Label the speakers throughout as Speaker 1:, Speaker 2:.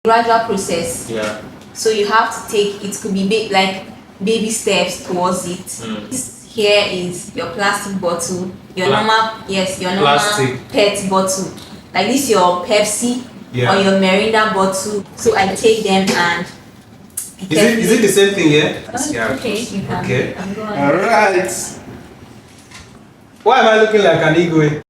Speaker 1: gradual process.
Speaker 2: Yeah.
Speaker 1: So you have to take, it could be like baby steps towards it. This here is your plastic bottle, your normal
Speaker 2: plastic
Speaker 1: PET bottle. Like this your Pepsi
Speaker 2: or
Speaker 1: your Mirinda bottle. So I take them and
Speaker 2: is it the same thing here?
Speaker 1: Okay, you can.
Speaker 2: Okay. Alright. Why am I looking like an igwe?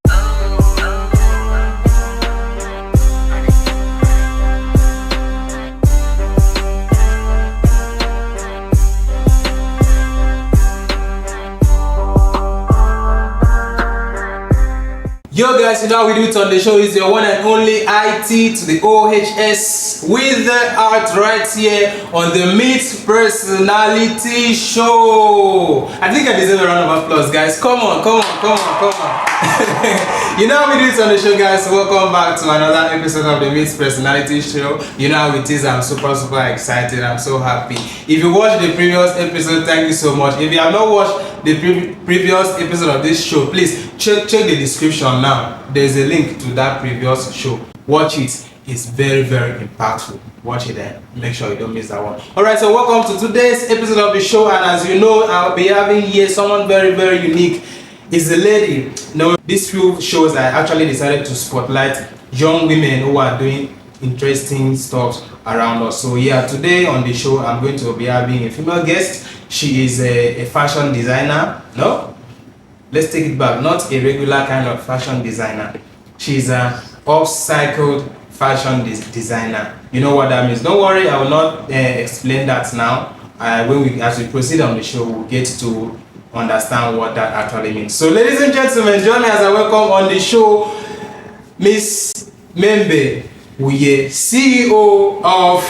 Speaker 2: Yo guys, you know how we do it on the show. Is your one and only IT to the OHS with the art right here on the Memz Personality Show. I think I deserve a round of applause, guys. Come on. You know how we do it on the show, guys. Welcome back to another episode of the Memz Personality Show. You know how it is. I'm super excited. I'm so happy. If you watched the previous episode, thank you so much. If you have not watched the previous episode of this show, please check the description now. There's a link to that previous show. Watch it. It's very impactful. Watch it and make sure you don't miss that one. Alright, so welcome to today's episode of the show, and as you know, I'll be having here someone very unique. It's a lady. Now, these few shows I actually decided to spotlight young women who are doing interesting stuff around us. So yeah, today on the show I'm going to be having a female guest. She is a fashion designer. No, let's take it back. Not a regular kind of fashion designer. She's an upcycled fashion designer. You know what that means. Don't worry, I will not explain that now. As we proceed on the show, we'll get to understand what that actually means. So ladies and gentlemen, join me as I welcome on the show Miss Member Uyeh, CEO of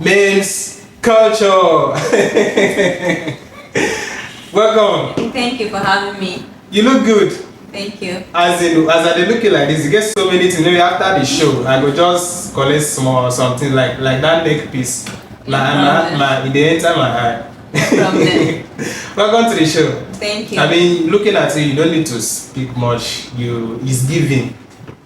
Speaker 2: Memz Culture. Welcome.
Speaker 1: Thank you for having me.
Speaker 2: You look good.
Speaker 1: Thank you.
Speaker 2: As I looking like this, you get so many things. Maybe after the show, I go just collect small something like that neck piece. It enter my eye.
Speaker 1: No problem.
Speaker 2: Welcome to the show.
Speaker 1: Thank you.
Speaker 2: I mean, looking at you don't need to speak much. It's giving.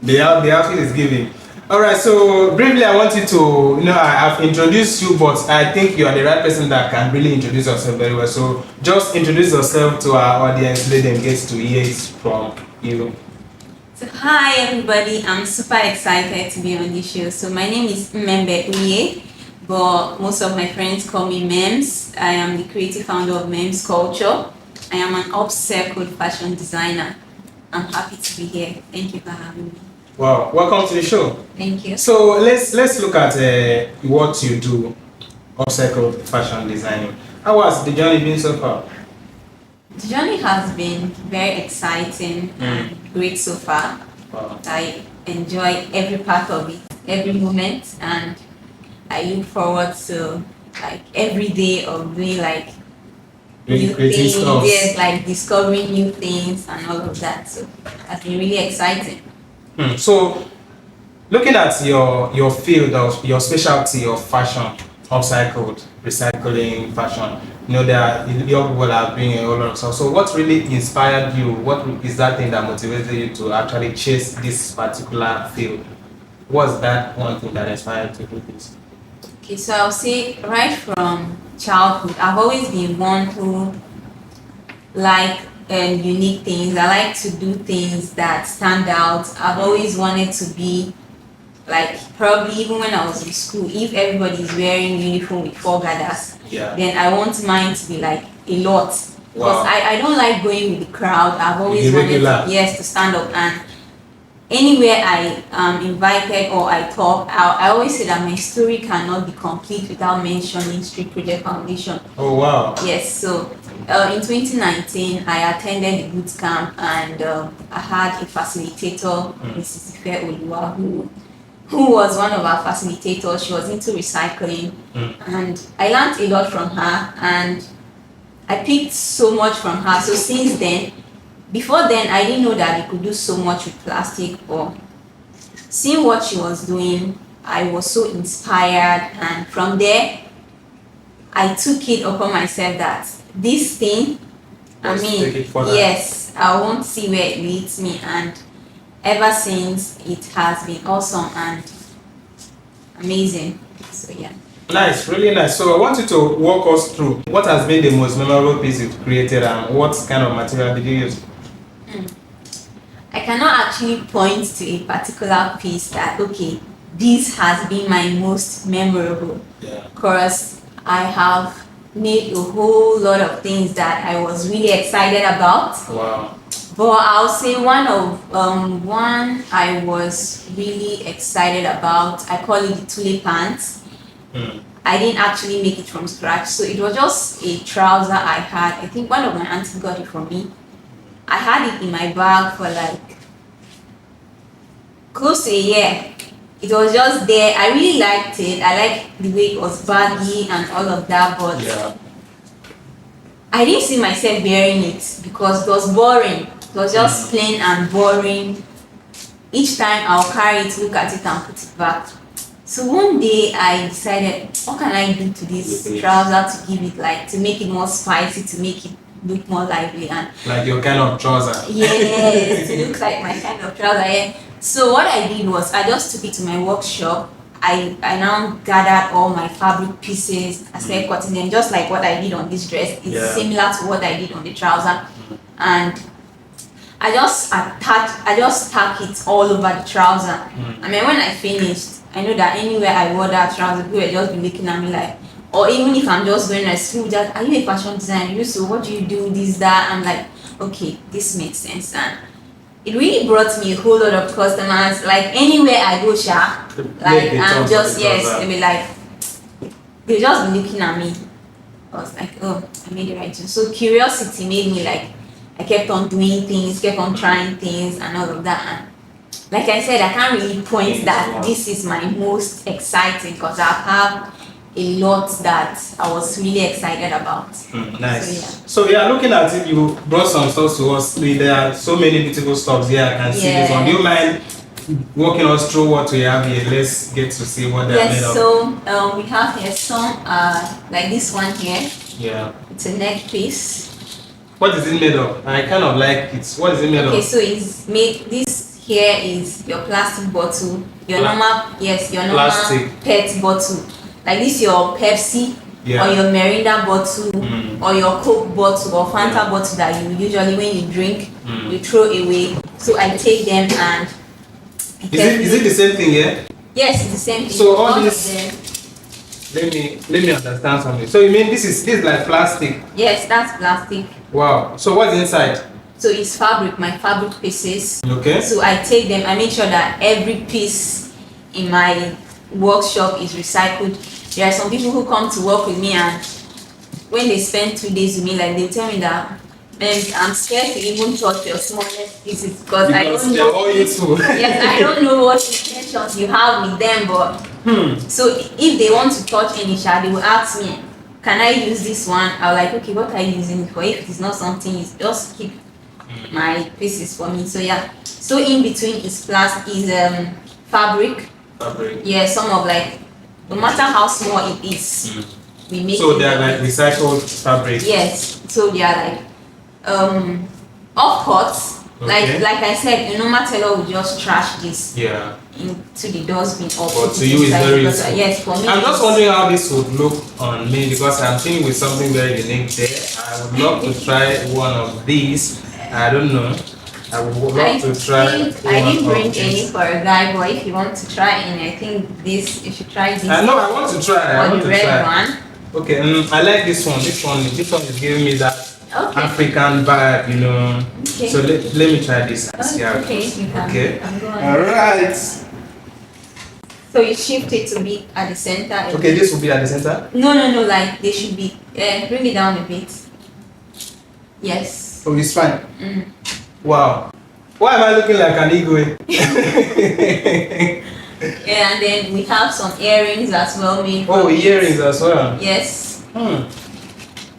Speaker 2: The outfit is giving. Alright, so briefly I want you to, I've introduced you, but I think you are the right person that can really introduce yourself very well. So just introduce yourself to our audience, let them get to hear it from you.
Speaker 1: So hi everybody, I'm super excited to be on this show. So my name is Member Uyeh, but most of my friends call me Memz. I am the creative founder of Memz Culture. I am an upcycled fashion designer. I'm happy to be here. Thank you for having me.
Speaker 2: Wow, welcome to the show.
Speaker 1: Thank you.
Speaker 2: So let's look at what you do, upcycled fashion designing. How has the journey been so far?
Speaker 1: The journey has been very exciting and great so far.
Speaker 2: Wow.
Speaker 1: I enjoy every part of it, every moment, and I look forward to every day of doing new things, like discovering new things and all of that. So it's been really exciting.
Speaker 2: So, looking at your field of your specialty of fashion, upcycled, recycling fashion, that your people are doing a whole lot of stuff. So, what really inspired you? What is that thing that motivated you to actually chase this particular field? What's that one thing that inspired you to do this?
Speaker 1: Okay, so I'll say right from childhood, I've always been one who and unique things. I like to do things that stand out. I've always wanted to be probably even when I was in school, if everybody is wearing uniform with 4 gathers, then I want mine to be a lot. Because I don't like going with the crowd. I've always wanted to stand up, and anywhere I am invited or I talk, I always say that my story cannot be complete without mentioning Street Project Foundation.
Speaker 2: Oh wow.
Speaker 1: Yes, so in 2019, I attended the boot camp, and I had a facilitator, Mrs. Itohowo, who was one of our facilitators. She was into recycling, and I learned a lot from her, and I picked so much from her. So since then, before then, I didn't know that you could do so much with plastic, or seeing what she was doing, I was so inspired, and from there, I took it upon myself that this thing, yes, I want to see where it leads me, and ever since it has been awesome and amazing. So yeah.
Speaker 2: Nice, really nice. So I want you to walk us through what has been the most memorable piece you've created and what kind of material did you use?
Speaker 1: I cannot actually point to a particular piece that, okay, this has been my most memorable.
Speaker 2: Yeah.
Speaker 1: Because I have made a whole lot of things that I was really excited about.
Speaker 2: Wow.
Speaker 1: But I'll say one I was really excited about. I call it the Tule pants. I didn't actually make it from scratch, so it was just a trouser I had. I think one of my aunties got it for me. I had it in my bag for like close to a year. It was just there. I really liked it. I liked the way it was baggy and all of that, but
Speaker 2: Yeah.
Speaker 1: I didn't see myself wearing it because it was boring. It was just plain and boring. Each time I'll carry it, look at it and put it back. So one day I decided, what can I do to this trouser to give it like, to make it more spicy, to make it look more lively, and
Speaker 2: like your kind of trouser.
Speaker 1: yes, it looks like my kind of trouser. Yeah. So what I did was I just took it to my workshop. I now gathered all my fabric pieces. I started cutting them just like what I did on this dress. It's similar to what I did on the trouser, and I just tack it all over the trouser. I mean, when I finished, I know that anywhere I wore that trouser, people would just be looking at me like, or even if I'm just going to school, just, are you a fashion designer? So what do you do? This, that. I'm like, okay, this makes sense. And it really brought me a whole lot of customers. Like anywhere I go, like I'm just, yes, they be like, they just be looking at me. I was like, oh, I made the right choice. So curiosity made me like, I kept on doing things, kept on trying things and all of that. And like I said, I can't really point that this is my most exciting because I have a lot that I was really excited about.
Speaker 2: Nice. So yeah, looking at it, you brought some stuff to us. There are so many beautiful stuff here. I can see this one. Do you mind walking us through what we have here? Let's get to see what they are made of.
Speaker 1: So we have here some like this one here.
Speaker 2: Yeah.
Speaker 1: It's a neck piece.
Speaker 2: What is it made of? I kind of like it. What is it made of?
Speaker 1: Okay, so it's made, this here is your plastic bottle, your normal plastic. PET bottle. Like this your Pepsi or your Mirinda bottle or your Coke bottle or Fanta bottle that you usually when you drink you throw away. So I take them and
Speaker 2: is it the same thing here?
Speaker 1: Yes, it's the same thing.
Speaker 2: So all this, let me understand something. So you mean this is like plastic?
Speaker 1: Yes, that's plastic.
Speaker 2: Wow. So what's inside?
Speaker 1: So it's fabric, my fabric pieces.
Speaker 2: Okay.
Speaker 1: So I take them, I make sure that every piece in my workshop is recycled. There are some people who come to work with me and when they spend 2 days with me, like they tell me that, I'm scared to even touch your smallest pieces because I don't know.
Speaker 2: All useful.
Speaker 1: Yes, I don't know what intentions you have with them, but so if they want to touch any child, they will ask me, can I use this one? I'm like, okay, what are you using it for? If it is not something, you just keep my pieces for me. So yeah. So in between is plastic, is fabric. Yeah, some of like, no matter how small it is, we make.
Speaker 2: So they are like recycled fabric.
Speaker 1: Yes. So they are like off cuts.
Speaker 2: Okay.
Speaker 1: Like I said, a normal tailor will just trash this into the dustbin or
Speaker 2: but to you it's very useful.
Speaker 1: Yes, for me.
Speaker 2: I'm just wondering how this would look on me because I'm seeing with something very unique there. I would love to try one of these. I don't know. I would love to try.
Speaker 1: I didn't bring any for a guy, but if you want to try any, I think this, you should try this.
Speaker 2: I know, I want to try.
Speaker 1: Or the red one.
Speaker 2: Okay, I like this one. This one is giving me that African vibe, you know.
Speaker 1: Okay.
Speaker 2: So let me try this.
Speaker 1: Okay, you can.
Speaker 2: Okay.
Speaker 1: All
Speaker 2: right.
Speaker 1: So you shift it to be at the center.
Speaker 2: Okay, this will be at the center?
Speaker 1: No, like they should be. Bring it down a bit. Yes.
Speaker 2: Oh, it's fine. Wow. Why am I looking like an igwe?
Speaker 1: Yeah, and then we have some earrings as well made.
Speaker 2: Oh, earrings as well.
Speaker 1: Yes.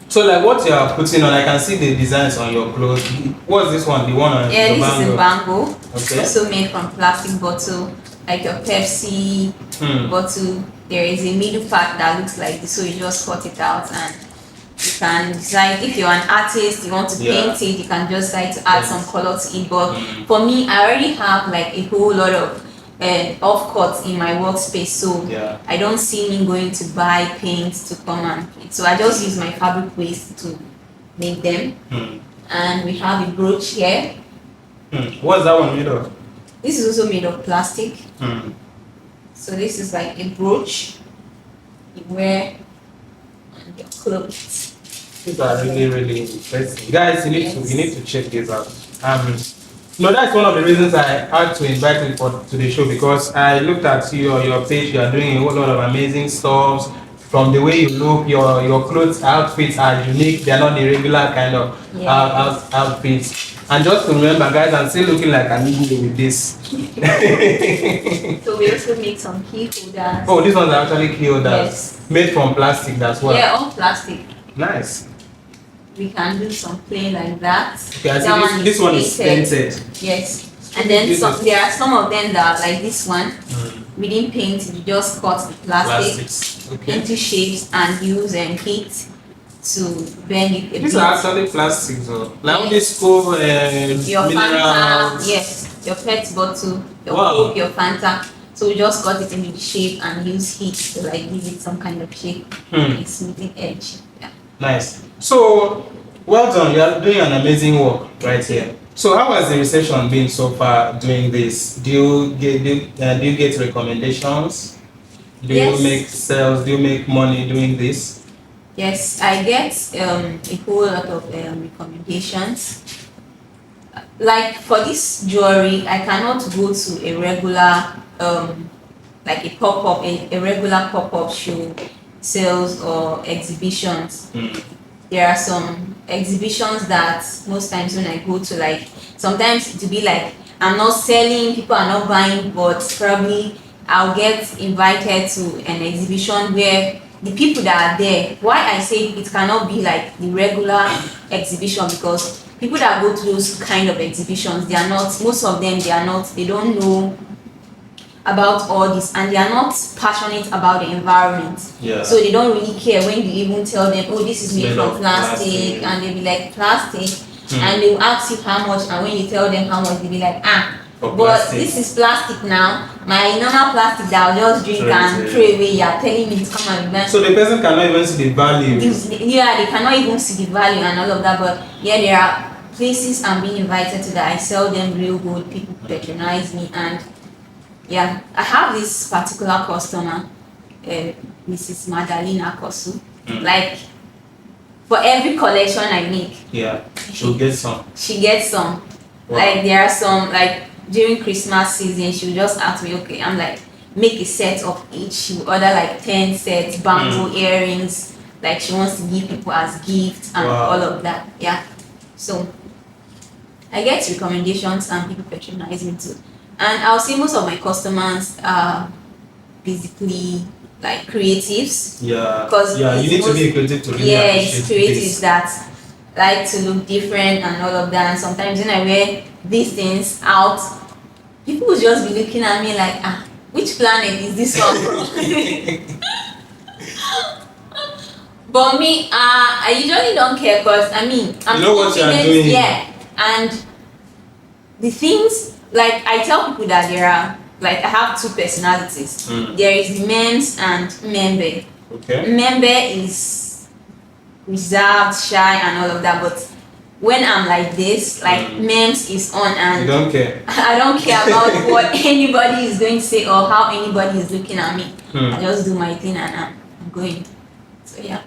Speaker 2: So like what you are putting on, I can see the designs on your clothes. What's this one? The one on the
Speaker 1: this
Speaker 2: bangle?
Speaker 1: is a bangle.
Speaker 2: Okay.
Speaker 1: Also made from plastic bottle, like your Pepsi bottle. There is a middle part that looks like this, so you just cut it out and you can decide if you're an artist, you want to paint it, you can just decide to add some color to it. But for me, I already have like a whole lot of off cuts in my workspace, so
Speaker 2: Yeah.
Speaker 1: I don't see me going to buy paint to come and paint. So I just use my fabric waste to make them. And we have a brooch here.
Speaker 2: What's that one made of?
Speaker 1: This is also made of plastic. So this is like a brooch you wear on your clothes.
Speaker 2: These are really, really interesting. Guys, you need to check this out. No, that's one of the reasons I had to invite you to the show, because I looked at your page. You are doing a whole lot of amazing stuff. From the way you look, your clothes outfits are unique. They are not the regular kind of outfits. And just to remember, guys, I'm still looking like an Igbo with this.
Speaker 1: So we also make some key holders.
Speaker 2: Oh, these ones are actually key holders.
Speaker 1: Yes.
Speaker 2: Made from plastic, that's well.
Speaker 1: Yeah, all plastic.
Speaker 2: Nice.
Speaker 1: We can do some plain like that.
Speaker 2: Okay, I see this one is painted.
Speaker 1: Yes. And then there are some of them that are like this one. We didn't paint, we just cut the plastic into shapes and use heat to bend it a bit.
Speaker 2: These are actually plastics, though. Like this cool
Speaker 1: your
Speaker 2: mineral.
Speaker 1: Fanta, yes, your pet bottle, your Coke, your Fanta. So we just cut it into the shape and use heat to like give it some kind of shape, a smoothing edge. Yeah.
Speaker 2: Nice. So, well done. You are doing an amazing work right here. So, how has the reception been so far doing this? Do you get recommendations? Do you make sales? Do you make money doing this?
Speaker 1: Yes, I get a whole lot of recommendations. Like for this jewelry, I cannot go to a regular like a regular pop-up show, sales or exhibitions. There are some exhibitions that most times when I go to, like sometimes it will be like I'm not selling, people are not buying, but probably I'll get invited to an exhibition where the people that are there, why I say it cannot be like the regular exhibition, because people that go to those kind of exhibitions, they are not, most of them, they don't know about all this, and they are not passionate about the environment. So they don't really care when you even tell them, oh, this is made from plastic, and they'll be like, plastic, and they'll ask you how much, and when you tell them how much, they'll be like, but this is plastic now. My normal plastic that I'll just drink and throw away, you're telling me to come and buy.
Speaker 2: So the person cannot even see the value.
Speaker 1: Yeah, they cannot even see the value and all of that. But yeah, there are places I'm being invited to that I sell them real good. People patronize me, and yeah, I have this particular customer, Mrs. Madalina Kosu. Like for every collection I make,
Speaker 2: she'll get some.
Speaker 1: She gets some. Wow. Like there are some, like during Christmas season, she will just ask me, okay, I'm like, make a set of each. She will order like 10 sets, bamboo earrings, like she wants to give people as gifts and all of that. Yeah. So I get recommendations and people patronize me too. And I'll say most of my customers are basically like creatives.
Speaker 2: Yeah. Because you need to be creative to really
Speaker 1: it's creatives that like to look different and all of that. And sometimes when I wear these things out, people will just be looking at me like, which planet is this one from? But me, I usually don't care, because I mean, I'm
Speaker 2: what you are doing.
Speaker 1: Yeah. And the things, like I tell people that there are, like I have two personalities. There is Memz and Member.
Speaker 2: Okay.
Speaker 1: Member is reserved, shy and all of that, but when I'm like this, like Memz is on, and
Speaker 2: you don't care.
Speaker 1: I don't care about what anybody is going to say or how anybody is looking at me. I just do my thing and I'm going. So yeah.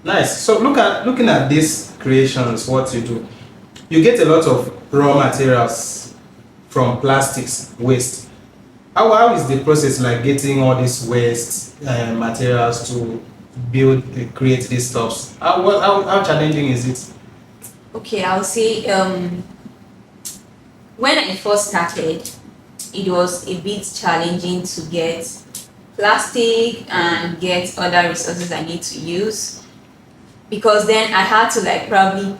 Speaker 2: Nice. So looking at these creations, what you do, you get a lot of raw materials from plastics waste. How is the process like getting all these waste materials to create these stuffs? How challenging is it?
Speaker 1: Okay, I'll say when I first started, it was a bit challenging to get plastic and get other resources I need to use, because then I had to like probably,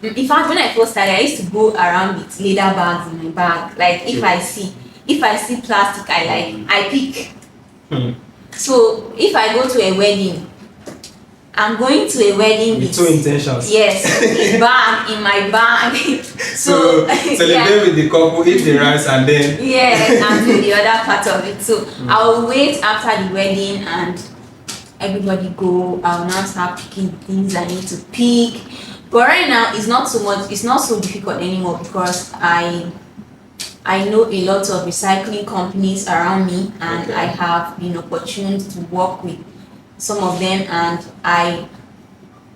Speaker 1: in fact when I first started, I used to go around with leather bags in my bag. Like if I see plastic I pick. So if I go to a wedding I'm going to a wedding
Speaker 2: with two intentions.
Speaker 1: Yes, a bag in my bag.
Speaker 2: So celebrate with the couple, eat the rice, and then
Speaker 1: and do the other part of it. So I'll wait after the wedding and everybody go. I'll now start picking things I need to pick. But right now it's not so much. It's not so difficult anymore because I know a lot of recycling companies around me, and I have been opportune to work with some of them, and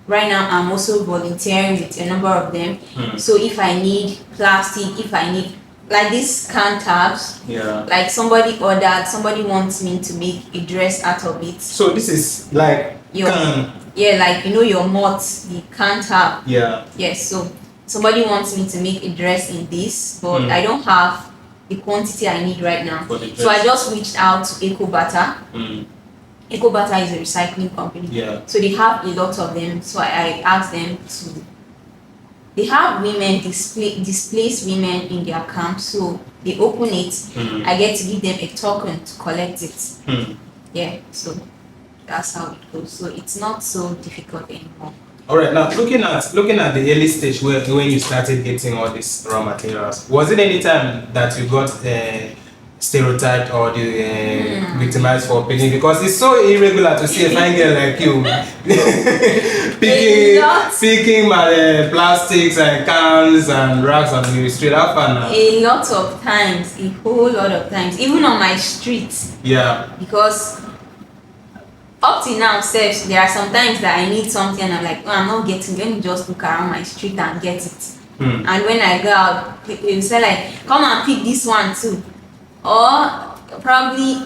Speaker 1: right now I'm also volunteering with a number of them. So if I need plastic, if I need like these can tabs, like somebody wants me to make a dress out of it.
Speaker 2: So this is like can.
Speaker 1: Like your mott, the can tab. Yes, so somebody wants me to make a dress in this, but I don't have the quantity I need right now. So I just reached out to Ecobata. Ecobata is a recycling company. So they have a lot of them. So I asked them to. They have women displaced women in their camp. So they open it. I get to give them a token to collect it. So that's how it goes. So it's not so difficult anymore.
Speaker 2: All right. Now looking at the early stage when you started getting all these raw materials, was it any time that you got stereotyped or victimized for picking? Because it's so irregular to see a fine girl like you picking my plastics and cans and racks on the street. How fun now?
Speaker 1: A lot of times, a whole lot of times, even on my street. Because up till now, there are some times that I need something and I'm like, oh, I'm not getting it. Let me just look around my street and get it. And when I go out, people will say like, come and pick this one too. Or probably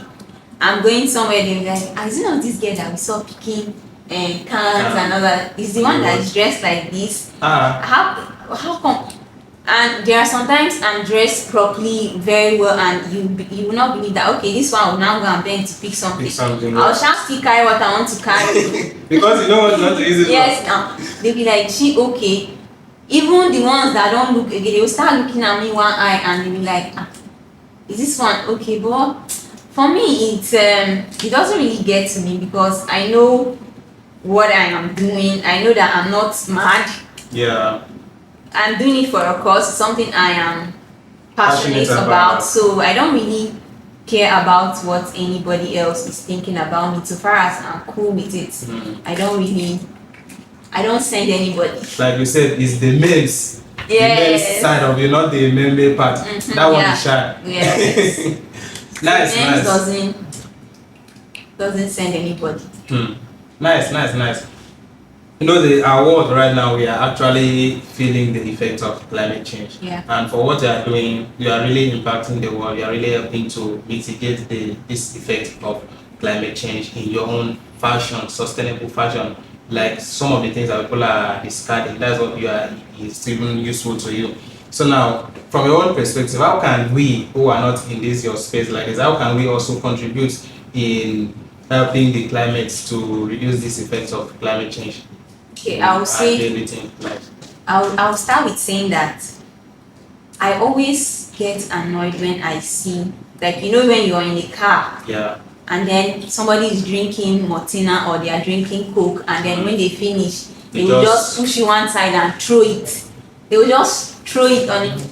Speaker 1: I'm going somewhere, they'll be like, is it not this girl that we saw picking cans and all that? Is the one that is dressed like this? How come? And there are sometimes I'm dressed properly very well, and you will not believe that, okay, this one will now go and beg to pick something. I'll just still carry what I want to carry.
Speaker 2: Because you know what not to use it.
Speaker 1: Yes, they'll be like, she okay. Even the ones that don't look again, they will start looking at me one eye and they'll be like, is this one okay? But for me, it doesn't really get to me because I know what I am doing. I know that I'm not mad. I'm doing it for a cause, something I am passionate about. So I don't really care about what anybody else is thinking about me. So far as I'm cool with it, I don't send anybody.
Speaker 2: Like you said, it's the Memz. The Memz side of you, not the member part. That one is shy. Nice.
Speaker 1: Memz doesn't send anybody.
Speaker 2: Nice. You know, our world right now, we are actually feeling the effect of climate change. And for what you are doing, you are really impacting the world. You are really helping to mitigate this effect of climate change in your own fashion, sustainable fashion. Like some of the things that people are discarding, that's what is even useful to you. So now, from your own perspective, how can we who are not in your space like this, how can we also contribute in helping the climate to reduce this effect of climate change?
Speaker 1: Okay, I'll start with saying that I always get annoyed when I see, like, when you're in a car and then somebody is drinking Martina or they are drinking Coke, and then when they finish, they will just push you one side and throw it. They will just throw it on it.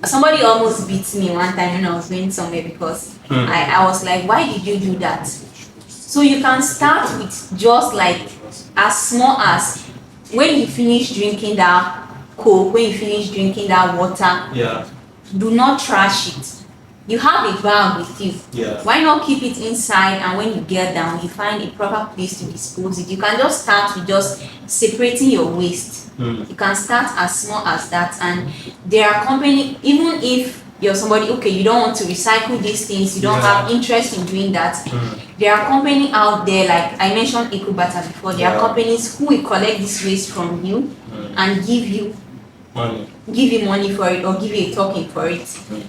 Speaker 1: Somebody almost beat me one time when I was going somewhere because I was like, why did you do that? So you can start with just like as small as when you finish drinking that Coke, when you finish drinking that water, do not trash it. You have a bag with you. Why not keep it inside, and when you get down, you find a proper place to dispose it. You can just start with just separating your waste. You can start as small as that, and there are companies, even if you're somebody, okay, you don't want to recycle these things, you don't have interest in doing that, there are companies out there, like I mentioned Ecobata before, there are companies who will collect this waste from you and give you money for it, or give you a token for it.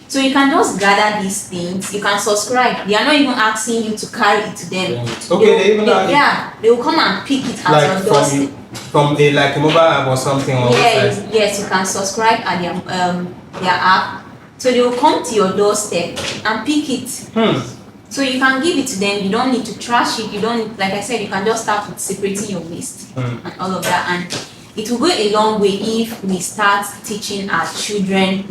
Speaker 1: So you can just gather these things, you can subscribe. They are not even asking you to carry it to them. They will come and pick it at your doorstep.
Speaker 2: From a like a mobile app or something.
Speaker 1: Yes, you can subscribe at their app. So they will come to your doorstep and pick it. So you can give it to them. You don't need to trash it. You don't need, like I said, you can just start with separating your waste and all of that. And it will go a long way if we start teaching our children,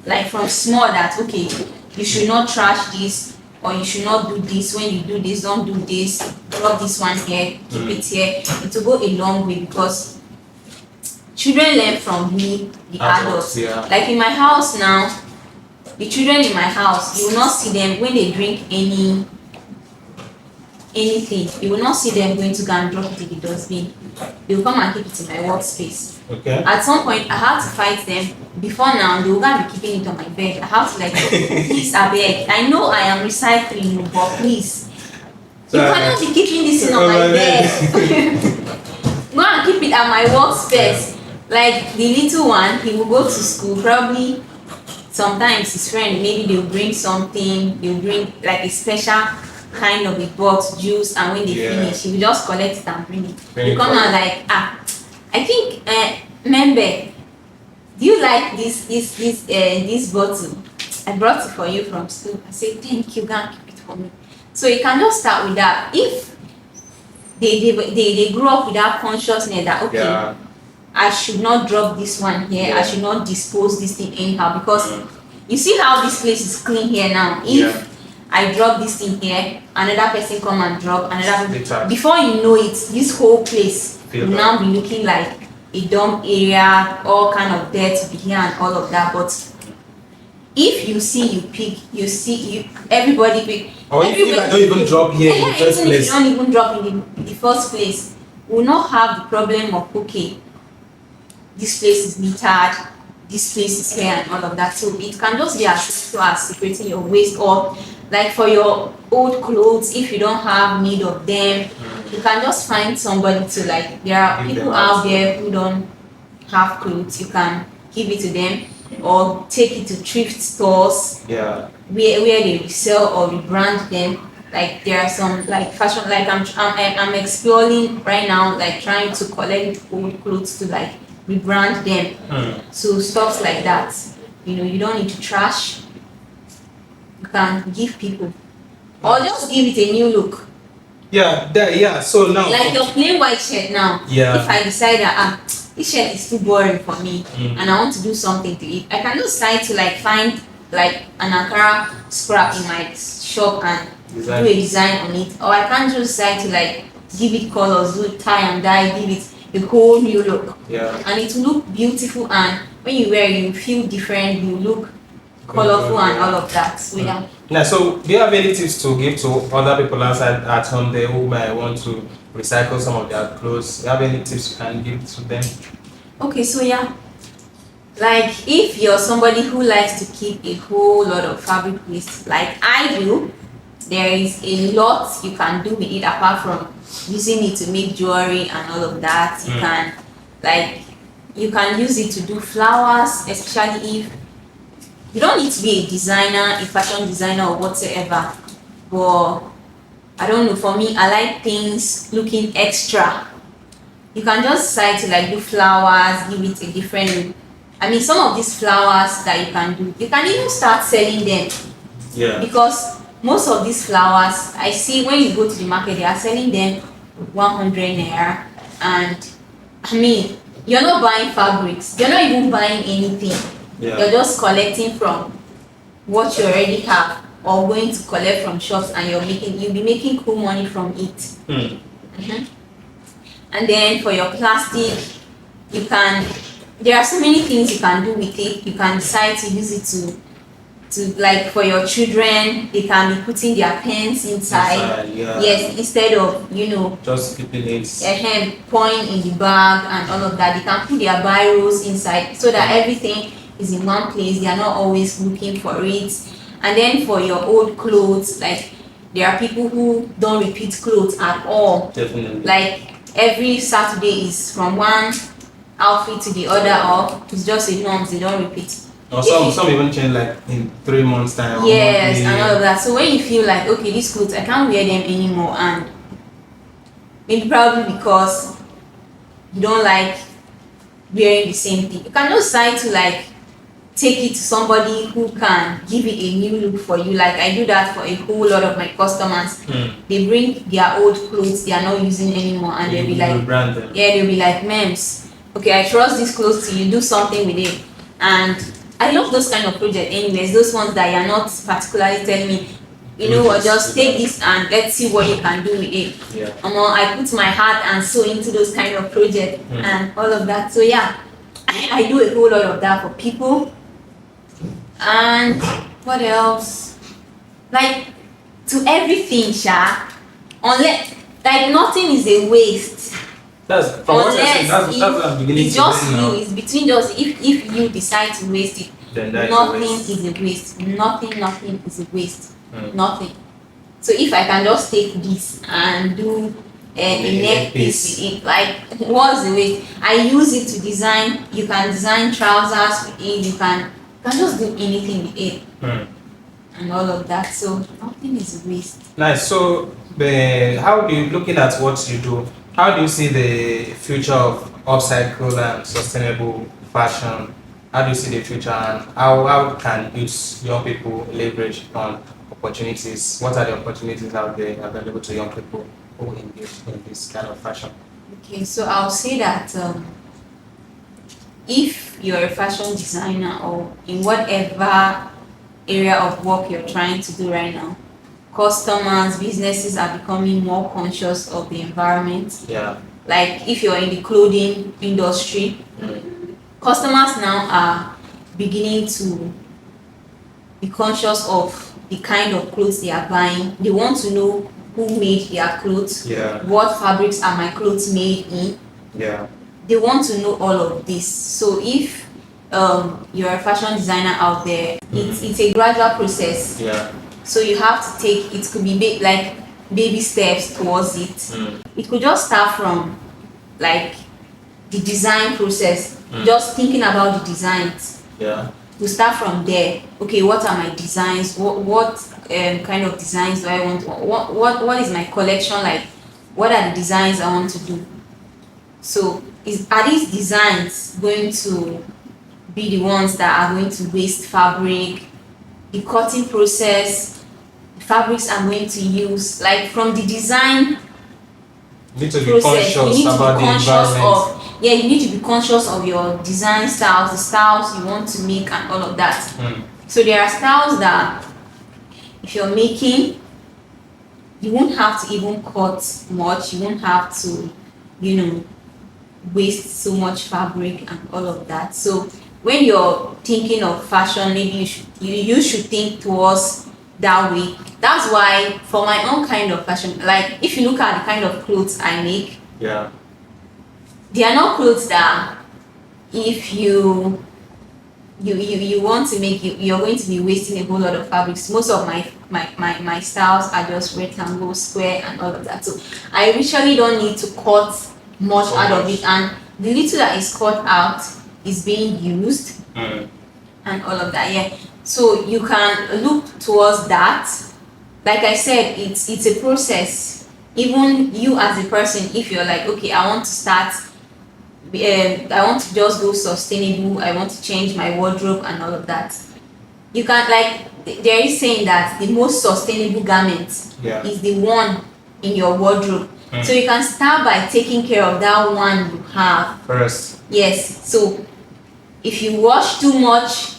Speaker 1: like from small, that okay, you should not trash this, or you should not do this. When you do this, don't do this. Drop this one here, keep it here. It will go a long way because children learn from me, the adults.
Speaker 2: Yeah.
Speaker 1: Like in my house now, the children in my house, you will not see them when they drink anything. You will not see them going to go and drop it in the dustbin. They will come and keep it in my workspace.
Speaker 2: Okay.
Speaker 1: At some point, I had to fight them. Before now, they will go and be keeping it on my bed. I have to like, please, I beg. I know I am recycling, but please, you cannot be keeping this thing on my bed. Go and keep it at my workspace. Like the little one, he will go to school. Probably sometimes his friend, maybe they'll bring something. They'll bring like a special kind of a box juice, and when they finish, he will just collect it and bring it. You come and like, I think, Member, do you like this bottle? I brought it for you from school. I said, thank you, go and keep it for me. So you can just start with that. If they grew up with that consciousness that okay, I should not drop this one here, I should not dispose this thing anyhow, because you see how this place is clean here now. If I drop this thing here, another person come and drop another. Before you know it, this whole place will now be looking like a dump area, all kind of dirt to be here and all of that. But if you see, you pick, you see, everybody pick.
Speaker 2: Or if I don't even drop here in the first
Speaker 1: even
Speaker 2: place.
Speaker 1: if you don't even drop in the first place, we will not have the problem of okay, this place is metered, this place is here and all of that. So it can just be as simple as separating your waste, or like for your old clothes, if you don't have need of them, you can just find somebody to like, there are people out there who don't have clothes, you can give it to them, or take it to thrift stores where they resell or rebrand them. Like there are some like fashion, like I'm exploring right now, like trying to collect old clothes to like rebrand them. So stuff like that, you know, you don't need to trash. You can give people, or just give it a new look.
Speaker 2: So now,
Speaker 1: like your plain white shirt now, if I decide that this shirt is too boring for me and I want to do something to it, I can just decide to like find like an Ankara scrap in my shop and do a design on it, or I can just decide to like give it colors, do tie and dye, give it a whole new look, and it will look beautiful, and when you wear it, you feel different, you look colorful and all of that. So
Speaker 2: so do you have any tips to give to other people outside at home there who might want to recycle some of their clothes? Do you have any tips you can give to them?
Speaker 1: Okay, so like if you're somebody who likes to keep a whole lot of fabric waste like I do, there is a lot you can do with it apart from using it to make jewelry and all of that. You can use it to do flowers, especially if you don't need to be a designer, a fashion designer or whatsoever, but I don't know, for me, I like things looking extra. You can just decide to like do flowers, give it a different, I mean, some of these flowers that you can do, you can even start selling them. Because most of these flowers, I see when you go to the market, they are selling them 100 naira, and I mean, you're not buying fabrics, you're not even buying anything. You're just collecting from what you already have, or going to collect from shops, and you'll be making cool money from it. And then for your plastic, there are so many things you can do with it. You can decide to use it to like for your children, they can be putting their pens inside. Instead of
Speaker 2: just keeping it
Speaker 1: pouring in the bag and all of that, they can put their biros inside so that everything is in one place. They are not always looking for it. And then for your old clothes, like there are people who don't repeat clothes at all. Like every Saturday is from one outfit to the other, or it's just a norm, they don't repeat.
Speaker 2: Or some even change like in 3 months time.
Speaker 1: And all of that. So when you feel like, okay, these clothes, I can't wear them anymore, and maybe probably because you don't like wearing the same thing, you can just decide to like take it to somebody who can give it a new look for you. Like I do that for a whole lot of my customers. They bring their old clothes they are not using anymore, and they'll be like, they'll be like, Memz, okay, I trust this clothes to you, do something with it. And I love those kind of projects anyways, those ones that you're not particularly telling me, you know what, just take this and let's see what you can do with it. I put my heart and soul into those kind of projects and all of that. So yeah, I do a whole lot of that for people. And what else? Like to everything, Sha. Unless like nothing is a waste.
Speaker 2: That's what I'm beginning
Speaker 1: it's just you. It's between just if you decide to waste it,
Speaker 2: then
Speaker 1: nothing is a waste. Nothing is a waste. Nothing. So if I can just take this and do a neck piece with it, like what's the waste? I use it to design. You can design trousers with it. You can just do anything with it, and all of that. So nothing is a waste.
Speaker 2: Nice. So how do you, looking at what you do, how do you see the future of upcycle and sustainable fashion? How do you see the future, and how can young people leverage on opportunities? What are the opportunities out there available to young people who engage in this kind of fashion?
Speaker 1: Okay, so I'll say that if you're a fashion designer or in whatever area of work you're trying to do right now, customers, businesses are becoming more conscious of the environment.
Speaker 2: Yeah.
Speaker 1: Like if you're in the clothing industry, customers now are beginning to be conscious of the kind of clothes they are buying. They want to know who made their clothes, what fabrics are my clothes made in. They want to know all of this. So if you're a fashion designer out there, it's a gradual process. So you have to take, it could be like baby steps towards it. It could just start from like the design process, just thinking about the designs. To start from there. Okay, what are my designs? What kind of designs do I want? What is my collection like? What are the designs I want to do? So are these designs going to be the ones that are going to waste fabric? The cutting process, the fabrics I'm going to use, like from the design
Speaker 2: you need to be conscious about the environment.
Speaker 1: You need to be conscious of your design styles, the styles you want to make and all of that. So there are styles that if you're making, you won't have to even cut much, you won't have to, waste so much fabric and all of that. So when you're thinking of fashion, maybe you should think towards that way. That's why for my own kind of fashion, like if you look at the kind of clothes I make, they are not clothes that if you want to make, you're going to be wasting a whole lot of fabrics. Most of my styles are just rectangle, square and all of that. So I usually don't need to cut much out of it, and the little that is cut out is being used and all of that. So you can look towards that. Like I said, it's a process. Even you as a person, if you're like, okay, I want to start, I want to just go sustainable, I want to change my wardrobe and all of that. You can, like, there is saying that the most sustainable garment is the one in your wardrobe. So you can start by taking care of that one you have
Speaker 2: first.
Speaker 1: Yes. So if you wash too much,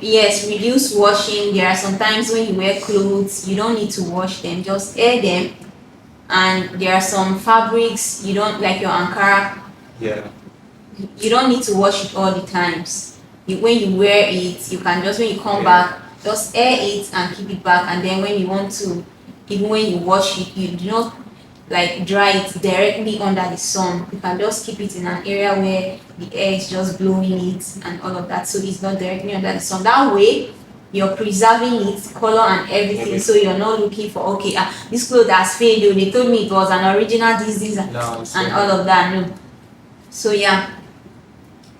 Speaker 1: yes, reduce washing. There are some times when you wear clothes, you don't need to wash them, just air them. And there are some fabrics you don't, like your Ankara. You don't need to wash it all the times. When you wear it, you can just, when you come back, just air it and keep it back. And then when you want to, even when you wash it, you do not like dry it directly under the sun. You can just keep it in an area where the air is just blowing it and all of that, so it's not directly under the sun. That way you're preserving its color and everything. So you're not looking for, okay, this clothes has faded, they told me it was an original this and all of that. No. So yeah,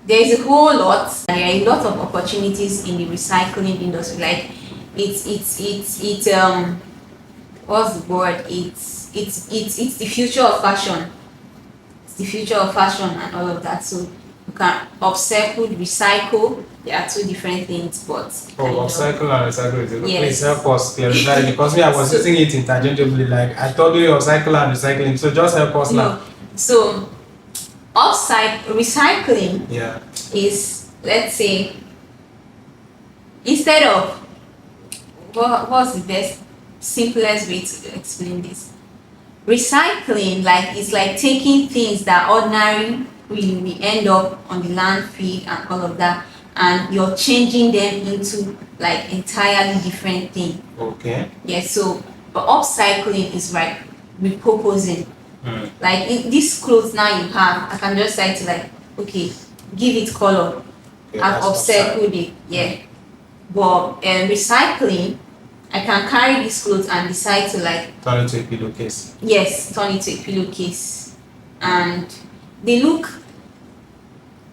Speaker 1: there is a whole lot. There are a lot of opportunities in the recycling industry. Like it's what's the word? It's the future of fashion. It's the future of fashion and all of that. So can upcycle, recycle. They are two different things, but
Speaker 2: upcycle and recycle is
Speaker 1: yes.
Speaker 2: Please help us clarify because me, I was using it interchangeably. Like I told you, upcycle and recycling. So just help us now.
Speaker 1: So recycling is, let's say, instead of what's the best simplest way to explain this? Recycling is like taking things that ordinarily we end up on the landfill and all of that, and you're changing them into like entirely different thing.
Speaker 2: Okay.
Speaker 1: Yeah. So, but upcycling is like repurposing. Like this clothes now you have, I can just say to like, okay, give it color. I've upcycled it. Yeah. But recycling, I can carry this clothes and decide to like
Speaker 2: turn it to a pillowcase.
Speaker 1: Yes, turn it to a pillowcase, and they look.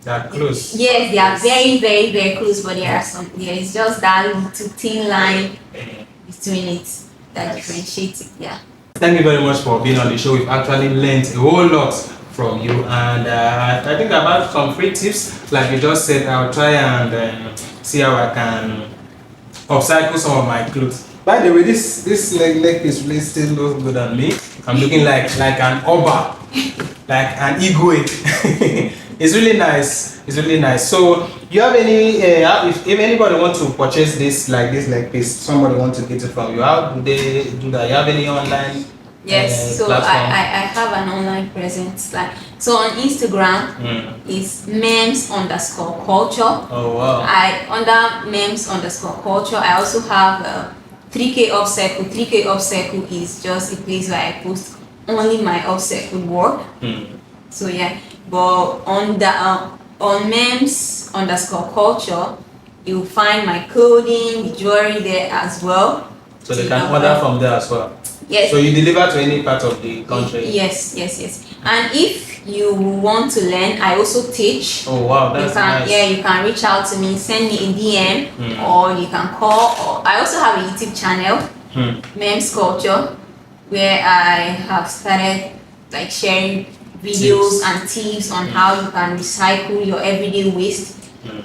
Speaker 2: They are close.
Speaker 1: Yes, they are very, very, very close, but there is just that little thin line between it that differentiates it. Yeah.
Speaker 2: Thank you very much for being on the show. We've actually learned a whole lot from you, and I think about some free tips. Like you just said, I'll try and see how I can upcycle some of my clothes. By the way, this leg piece really still looks good on me. I'm looking like an oba, like an igwe. It's really nice. It's really nice. So, you have any? If anybody wants to purchase this leg piece, somebody wants to get it from you. How do they do that? You have any online?
Speaker 1: Yes. So I have an online presence. So on Instagram is Memz_culture.
Speaker 2: Oh wow.
Speaker 1: Under Memz_culture. I also have 3K Upcycle. 3K Upcycle is just a place where I post only my upcycle work. So yeah, but on Memz_culture, you'll find my clothing, the jewelry there as well.
Speaker 2: So they can order from there as well.
Speaker 1: Yes.
Speaker 2: So you deliver to any part of the country.
Speaker 1: Yes. And if you want to learn, I also teach.
Speaker 2: Oh wow, that's nice.
Speaker 1: Yeah, you can reach out to me, send me a DM, or you can call. Or I also have a YouTube channel, Memz Culture, where I have started like sharing videos and tips on how you can recycle your everyday waste.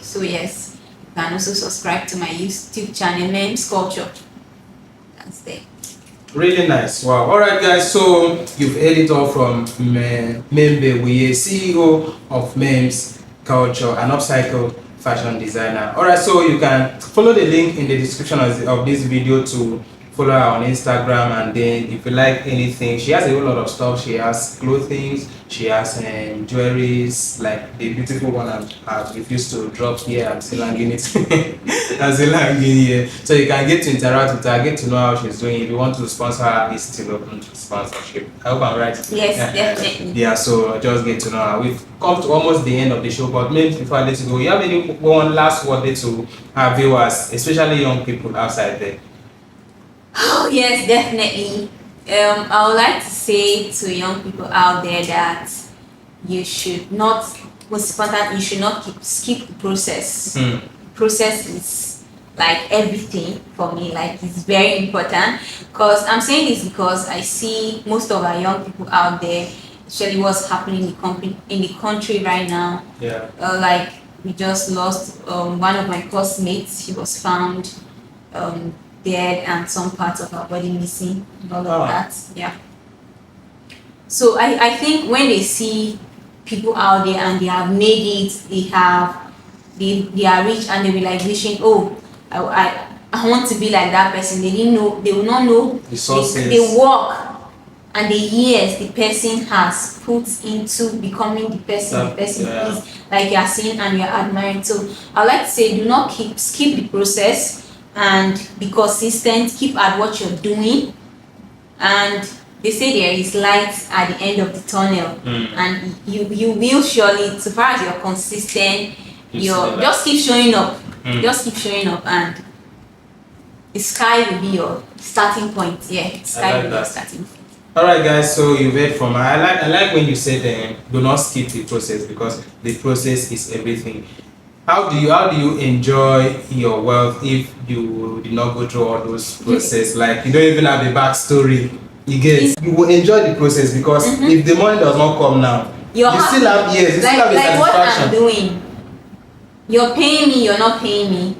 Speaker 1: So yes, you can also subscribe to my YouTube channel, Memz Culture. That's there.
Speaker 2: Really nice. Wow. All right, guys. So you've heard it all from Member Uyeh, CEO of Memz Culture, an upcycle fashion designer. All right. So you can follow the link in the description of this video to follow her on Instagram, and then if you like anything, she has a whole lot of stuff. She has clothing, she has jewelries, like the beautiful one I've refused to drop here. I'm still hanging it. I'm still hanging here. So you can get to interact with her, get to know how she's doing. If you want to sponsor her, it's still open to sponsorship. I hope I'm right.
Speaker 1: Yes, definitely.
Speaker 2: Yeah, so just get to know her. We've come to almost the end of the show, but maybe before I let you go, you have any one last word to our viewers, especially young people outside there?
Speaker 1: Oh yes, definitely. I would like to say to young people out there that you should not, most important, you should not skip the process. Process is like everything for me. Like it's very important. Because I'm saying this because I see most of our young people out there, especially what's happening in the country right now.
Speaker 2: Yeah.
Speaker 1: Like we just lost one of my classmates. She was found dead and some parts of her body missing, all of that. Yeah. So I think when they see people out there and they have made it, they are rich, and they be like wishing, oh, I want to be like that person. They didn't know, they will not know the work and the years the person has put into becoming the person is, like you are seeing and you are admiring. So I like to say, do not skip the process, and be consistent, keep at what you're doing, and they say there is light at the end of the tunnel, and you will surely, so far as you're consistent, just keep showing up, and the sky will be your starting point. Yeah, the sky will be your starting point.
Speaker 2: All right, guys, so you heard from her. I like when you said do not skip the process, because the process is everything. How do you enjoy your wealth if you did not go through all those processes? Like you don't even have a backstory. You will enjoy the process, because if the money does not come now,
Speaker 1: you're
Speaker 2: you
Speaker 1: happy.
Speaker 2: still have, yes, you still have a
Speaker 1: Like what I'm
Speaker 2: satisfaction.
Speaker 1: doing. You're paying me, you're not paying me.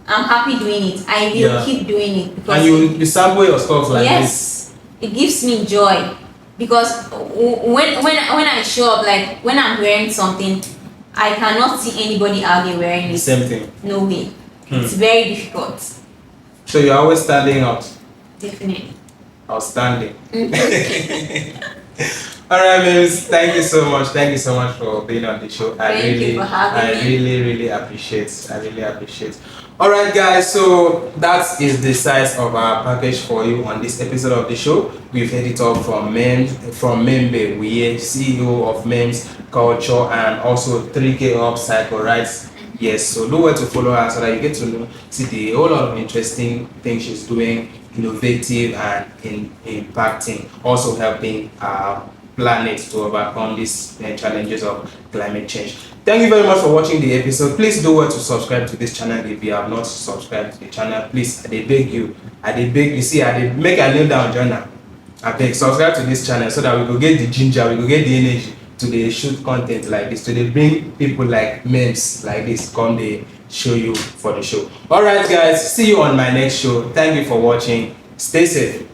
Speaker 1: I'm happy doing it. I will
Speaker 2: Yeah.
Speaker 1: keep doing it because
Speaker 2: And you sample your stuff like this.
Speaker 1: yes, it gives me joy because when I show up, like when I'm wearing something, I cannot see anybody out there wearing
Speaker 2: The
Speaker 1: it.
Speaker 2: same thing.
Speaker 1: No way. It's very difficult.
Speaker 2: So you're always standing out.
Speaker 1: Definitely.
Speaker 2: Outstanding. All right, Memz, thank you so much. Thank you so much for being on the show.
Speaker 1: Thank you for having me.
Speaker 2: really appreciate. I really appreciate. All right, guys. So that is the size of our package for you on this episode of the show. We've heard it all from Member, Uyeh, CEO of Memz Culture, and also 3K Up Cycle, right? Yes. So do well to follow her so that you get to know, see the whole lot of interesting things she's doing, innovative and impacting, also helping planet to overcome these challenges of climate change. Thank you very much for watching the episode. Please do well to subscribe to this channel if you have not subscribed to the channel. Please, I beg you. I beg you. See, I make a kneel down journal. I beg, subscribe to this channel so that we go get the ginger, we go get the energy to the shoot content like this, to bring people like Memz like this come they show you for the show. All right, guys. See you on my next show. Thank you for watching. Stay safe.